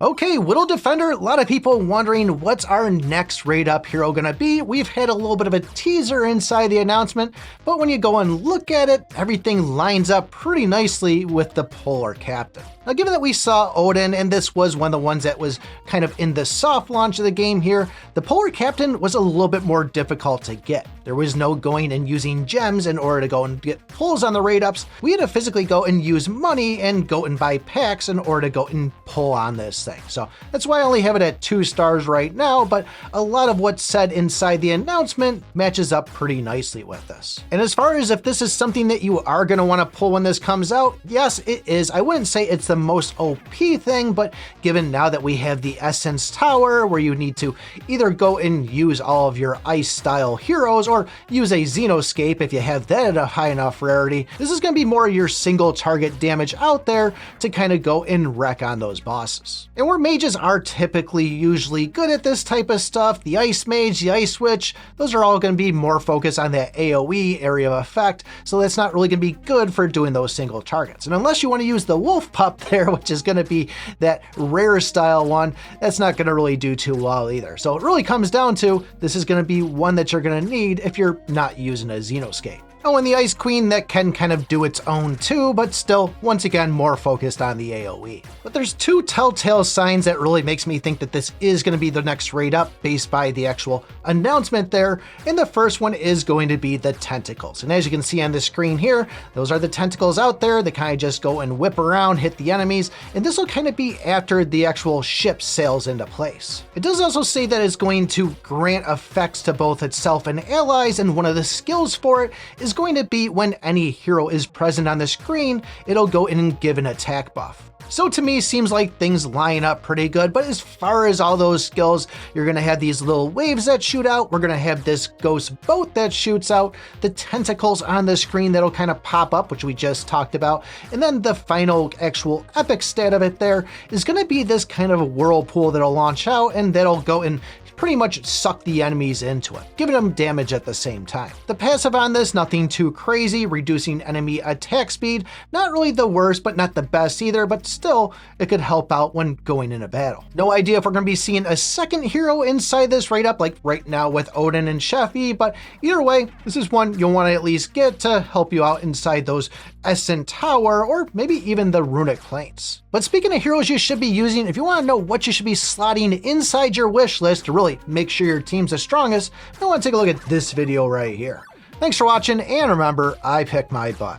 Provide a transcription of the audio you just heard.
Okay, Wittle Defender, a lot of people wondering what's our next raid up hero gonna be. We've had a little bit of a teaser inside the announcement, but when you go and look at it, everything lines up pretty nicely with the Polar Captain. Now, given that we saw Odin, and this was one of the ones that was kind of in the soft launch of the game here, the Polar Captain was a little bit more difficult to get. There was no going and using gems in order to go and get pulls on the raid ups. We had to physically go and use money and go and buy packs in order to go and pull on this thing. So that's why I only have it at 2 stars right now, but a lot of what's said inside the announcement matches up pretty nicely with this. And as far as if this is something that you are going to want to pull when this comes out, yes, it is. I wouldn't say it's the most OP thing, but given now that we have the Essence Tower where you need to either go and use all of your ice style heroes or use a Sssnaker if you have that at a high enough rarity, this is going to be more your single target damage out there to kind of go and wreck on those bosses. And where mages are typically usually good at this type of stuff, the Ice Mage, the Ice Witch, those are all going to be more focused on that AoE area of effect, so that's not really going to be good for doing those single targets. And unless you want to use the Wolf Pup there, which is going to be that rare style one, that's not going to really do too well either. So it really comes down to, this is going to be one that you're going to need if you're not using a Sssnaker. Oh, and the Ice Queen, that can kind of do its own too, but still, once again, more focused on the AoE. But there's 2 telltale signs that really makes me think that this is going to be the next raid up based by the actual announcement there, and the first one is going to be the tentacles. And as you can see on the screen here, those are the tentacles out there. They kind of just go and whip around, hit the enemies, and this will kind of be after the actual ship sails into place. It does also say that it's going to grant effects to both itself and allies, and one of the skills for it is going to be when any hero is present on the screen, it'll go in and give an attack buff. So to me, seems like things line up pretty good, but as far as all those skills, you're gonna have these little waves that shoot out, we're gonna have this ghost boat that shoots out, the tentacles on the screen that'll kind of pop up, which we just talked about, and then the final actual epic stat of it there is gonna be this kind of a whirlpool that'll launch out and that'll go and pretty much suck the enemies into it, giving them damage at the same time. The passive on this, nothing too crazy, reducing enemy attack speed, not really the worst, but not the best either, but still, it could help out when going in a battle. No idea if we're going to be seeing a second hero inside this raid up, like right now with Odin and Sheffy, but either way, this is one you'll want to at least get to help you out inside those Essence Tower, or maybe even the Runic Plains. But speaking of heroes you should be using, if you want to know what you should be slotting inside your wish list to really make sure your team's the strongest, I want to take a look at this video right here. Thanks for watching, and remember, I pick my butt.